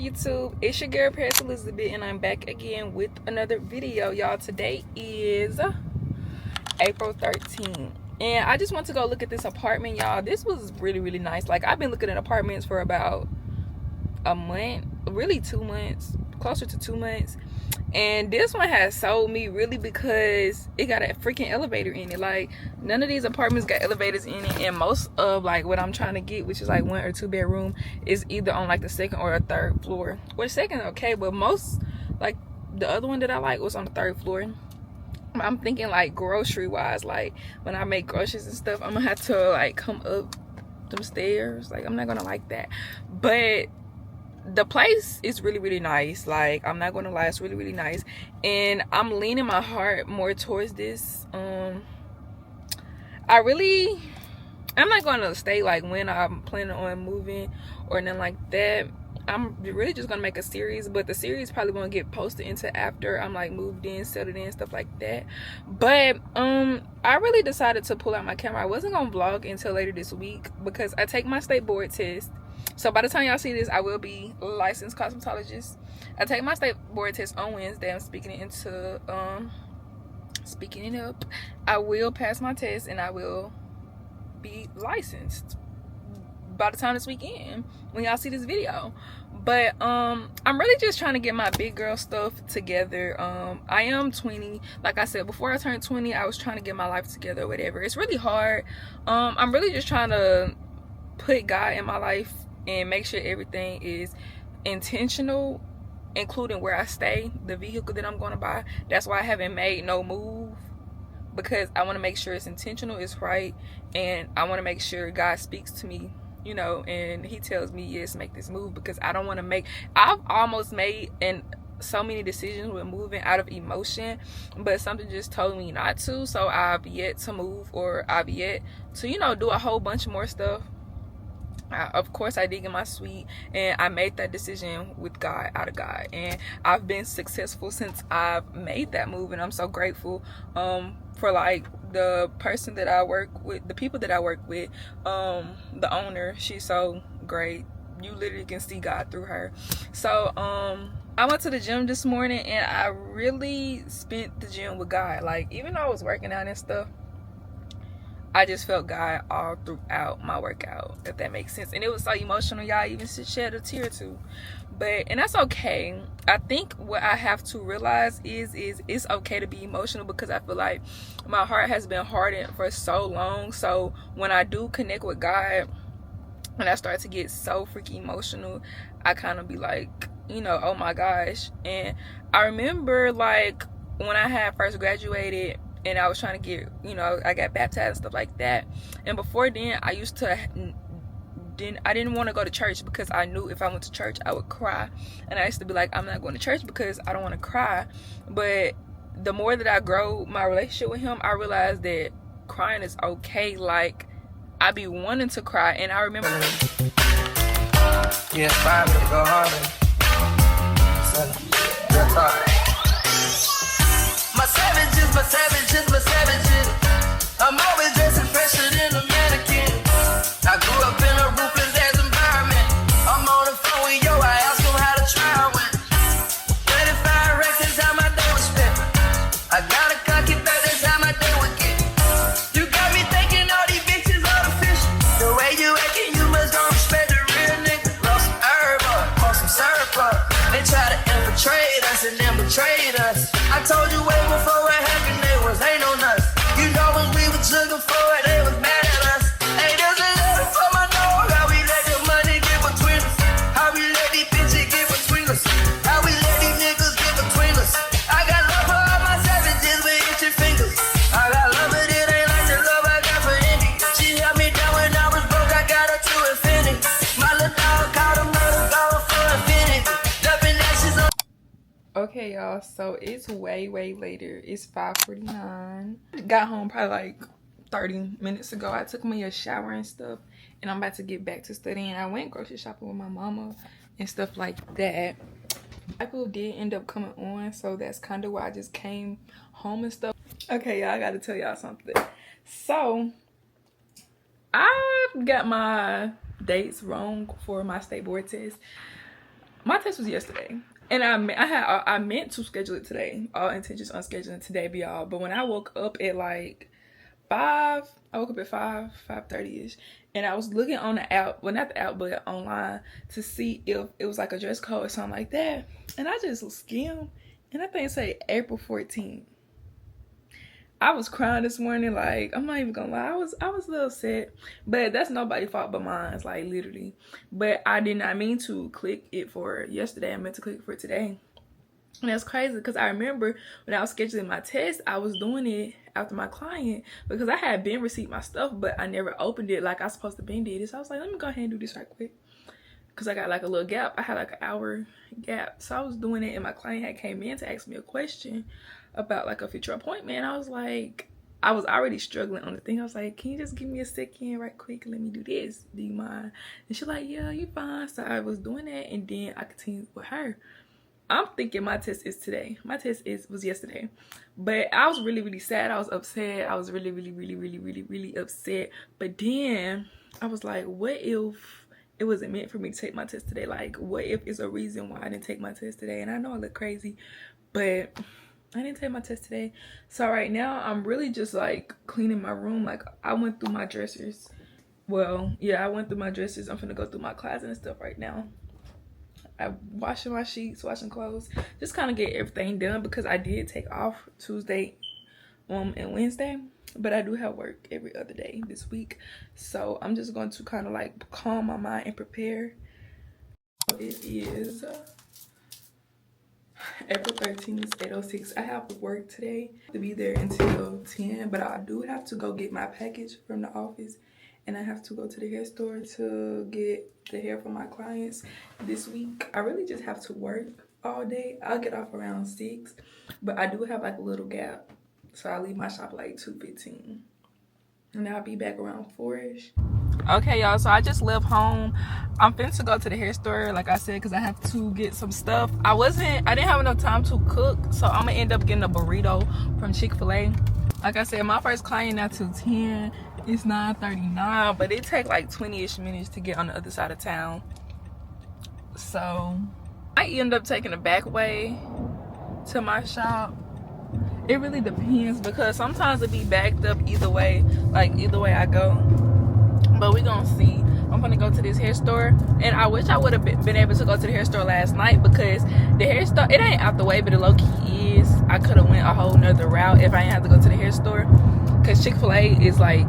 YouTube? It's your girl Paris Elizabeth, and I'm back again with another video, y'all. Today is April 13th, and I just want to go look at this apartment, y'all. This was really nice. Like, I've been looking at apartments for about a month, really 2 months, closer to 2 months, and this one has sold me really because it got a freaking elevator in it. Like, none of these apartments got elevators in it, and most of like what I'm trying to get, which is like 1 or 2 bedroom, is either on like the 2nd or a 3rd floor. Well, the 2nd okay, but most, like the other one that I like was on the 3rd floor. I'm thinking like grocery wise, like when I make groceries and stuff, I'm gonna have to like come up them stairs. Like, I'm not gonna like that, but the place is really nice. Like, I'm not gonna lie, it's really nice, and I'm leaning my heart more towards this. I'm not gonna stay like when I'm planning on moving or nothing like that. I'm really just gonna make a series, but the series probably won't get posted into after I'm like moved in, settled in, stuff like that. But I really decided to pull out my camera. I wasn't gonna vlog until later this week because I take my state board test. So by the time y'all see this, I will be a licensed cosmetologist. I take my state board test on Wednesday. I'm speaking it up. I will pass my test and I will be licensed by the time this weekend when y'all see this video. But I'm really just trying to get my big girl stuff together. I am 20. Like I said, before I turned 20, I was trying to get my life together or whatever. It's really hard. I'm really just trying to put God in my life and make sure everything is intentional, including where I stay, the vehicle that I'm going to buy. That's why I haven't made no move, because I want to make sure it's intentional, it's right, and I want to make sure God speaks to me, you know, and he tells me, yes, make this move, because I don't want to make, I've almost made so many decisions with moving out of emotion, but something just told me not to. So I've yet to move, or I've yet to, you know, do a whole bunch more stuff. Of course I did get my suite, and I made that decision with God, out of God, and I've been successful since I've made that move, and I'm so grateful for like the person that I work with, the people that I work with, the owner. She's so great. You literally can see God through her. So I went to the gym this morning, and I really spent the gym with God. Like, even though I was working out and stuff, I just felt God all throughout my workout, if that makes sense. And it was so emotional, y'all. Even shed a tear or two. And that's okay. I think what I have to realize is it's okay to be emotional, because I feel like my heart has been hardened for so long. So when I do connect with God, when I start to get so freaking emotional, I kind of be like, you know, oh my gosh. And I remember like when I had first graduated, and I was trying to get, you know, I got baptized and stuff like that. And before then, I didn't want to go to church, because I knew if I went to church, I would cry. And I used to be like, I'm not going to church because I don't want to cry. But the more that I grow my relationship with him, I realized that crying is okay. Like, I be wanting to cry. And I remember, yeah, 5 to go harder. My savages. I'm always dressing fresher than a mannequin. I grew up in a ruthless ass environment. I'm on the phone with yo, I ask them how the trial went. 35 racks, that's how my day was spent. I got a cocky back, that's how my day would get. You got me thinking all these bitches artificial. The way you acting, you must don't respect the real nigga. Lost some herb up, bought some syrup up. They try to infiltrate us and then betrayed us. I told you way before it happened, they was ain't on us. You know when we was looking for it, they was mad at us. Hey, there's a letter from my dog. How we let the money get between us. How we let these bitches get between us. How we let these niggas get between us. I got love for all my savages with itchy fingers. I got love, but it ain't like the love I got for Indy. She held me down when I was broke, I got her to infinity. My little dog called a murder, going for infinity. Dumping ashes on. okay, y'all, so it's way later. It's 5:49. Got home probably like 30 minutes ago. I took me a shower and stuff, and I'm about to get back to studying. I went grocery shopping with my mama and stuff like that. Michael did end up coming on, so that's kind of why I just came home and stuff. Okay, y'all, I gotta tell y'all something. So I got my dates wrong for my state board test. My test was yesterday, and I meant to schedule it today. All intentions on scheduling today, y'all. But when I woke up at like 5, I woke up at 5:30ish, and I was looking on the app, well, not the app, but online, to see if it was like a dress code or something like that. And I just skimmed, and I think it said April 14th. I was crying this morning, like, I'm not even gonna lie, I was a little upset, but that's nobody's fault but mine, like, literally. But I did not mean to click it for yesterday. I meant to click it for today. And that's crazy, because I remember when I was scheduling my test, I was doing it after my client, because I had been received my stuff, but I never opened it like I was supposed to been did it. So I was like, let me go ahead and do this right quick, because I got like a little gap. I had like an hour gap, so I was doing it, and my client had came in to ask me a question about like a future appointment. I was like, I was already struggling on the thing. I was like, can you just give me a second right quick and let me do this? Do you mind? And she's like, yeah, you fine. So I was doing that, and then I continued with her. I'm thinking my test is today. My test was yesterday. But I was really sad. I was upset. I was really upset. But then I was like, what if it wasn't meant for me to take my test today? Like, what if it's a reason why I didn't take my test today? And I know I look crazy, but I didn't take my test today. So right now I'm really just like cleaning my room. Like, I went through my dressers. Well, yeah, I went through my dressers. I'm finna go through my closet and stuff right now. I'm washing my sheets, washing clothes, just kind of get everything done, because I did take off Tuesday and Wednesday, but I do have work every other day this week. So I'm just going to kind of like calm my mind and prepare. It is April 13th, it's 8:06. I have work today to be there until 10, but I do have to go get my package from the office, and I have to go to the hair store to get the hair for my clients this week. I really just have to work all day. I'll get off around 6, but I do have like a little gap, so I leave my shop like 2:15, and I'll be back around 4ish. Okay, y'all, so I just left home. I'm finna to go to the hair store, like I said, because I have to get some stuff. I didn't have enough time to cook, so I'm gonna end up getting a burrito from Chick-fil-A. Like I said, my first client not till 10. It's 9:39, but it take like 20-ish minutes to get on the other side of town. So I end up taking the back way to my shop. It really depends, because sometimes it be backed up either way, like either way I go. But we gonna see. I'm gonna go to this hair store, and I wish I would have been able to go to the hair store last night, because the hair store, it ain't out the way, but it low-key is. I could have went a whole nother route if I didn't have to go to the hair store, because Chick-fil-A is like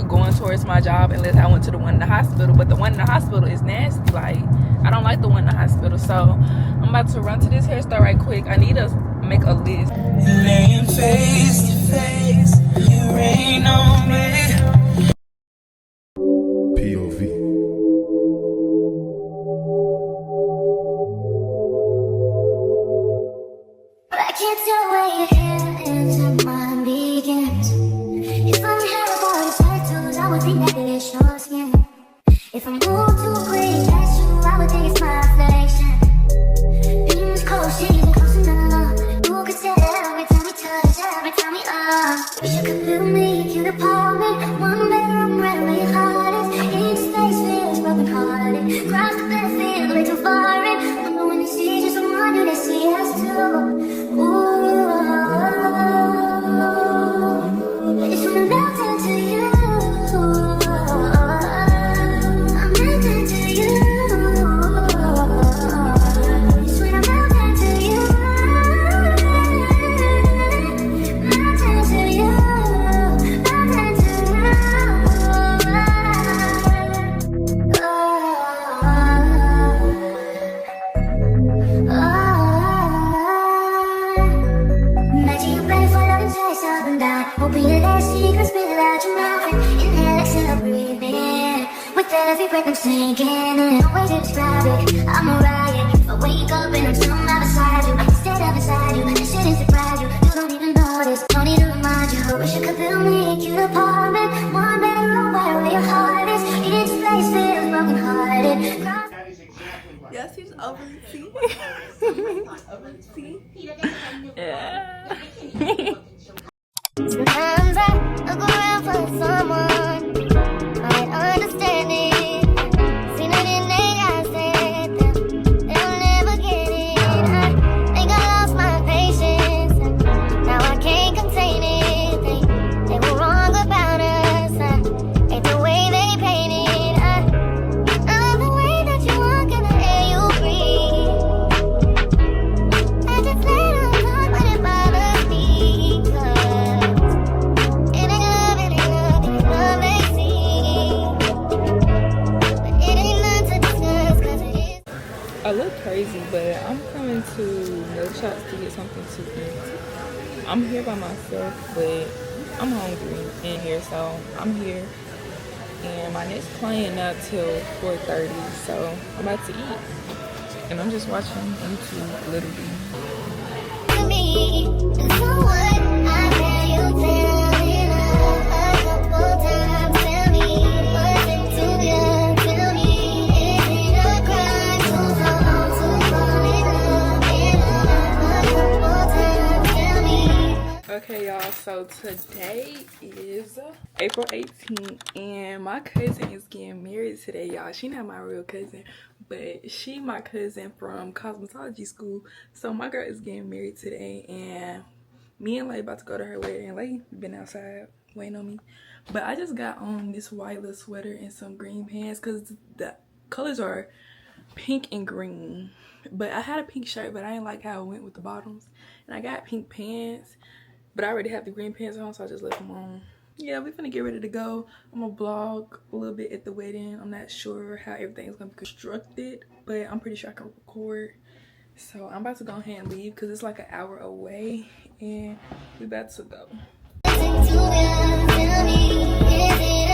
going towards my job unless I went to the one in the hospital. But the one in the hospital is nasty. Like, I don't like the one in the hospital. So I'm about to run to this hair store right quick. I need to make a list. Laying face to face, you rain on me. POV. I can't tell where your hair ends and mine begins. If I had a boy's tattoos, I would think that it's your skin. If I move too quick, that's true, I would think it's my reflection. Things cold, she's close enough. You could say every time we touch, every time we are. Wish you could feel me, cute apartment. One bedroom, right where your heart is. Each space feels broken hearted. Cross the bed, feel way too foreign. I know when they see just one, do they see us too? Every breath I'm sinking in, no way to describe it. I'm a riot. If I wake up and I'm somehow beside you, instead of beside you, this shouldn't surprise you. You don't even notice, don't need to remind you. I wish I could build me a cute apartment, one bedroom right where your heart is. Each place feels broken hearted. Yes, he's overly tea. Overly tea. Yeah. Sometimes I look around for someone quite understanding. Seen it in their eyes, said they'll never crazy, but I'm coming to Milk Shops to get something to eat. I'm here by myself, but I'm hungry in here, so I'm here. And my next client not till 4:30, so I'm about to eat. And I'm just watching YouTube literally. To me, and so what? I hear you telling her a couple times. Tell me, was it too good? Tell me, is it a crime to fall in love a couple times? Tell me. Okay, y'all, so today is April 18th, and my cousin is getting married today, y'all. She not my real cousin, but she my cousin from cosmetology school. So my girl is getting married today, and me and Lay about to go to her wedding. Lay been outside waiting on me, but I just got on this white little sweater and some green pants because the colors are pink and green. But I had a pink shirt, but I didn't like how it went with the bottoms, and I got pink pants, but I already have the green pants on, so I just left them on. Yeah, we're gonna get ready to go. I'm gonna vlog a little bit at the wedding. I'm not sure how everything's gonna be constructed, but I'm pretty sure I can record. So I'm about to go ahead and leave because it's like an hour away, and we about to go. Is it too good? Tell me, is it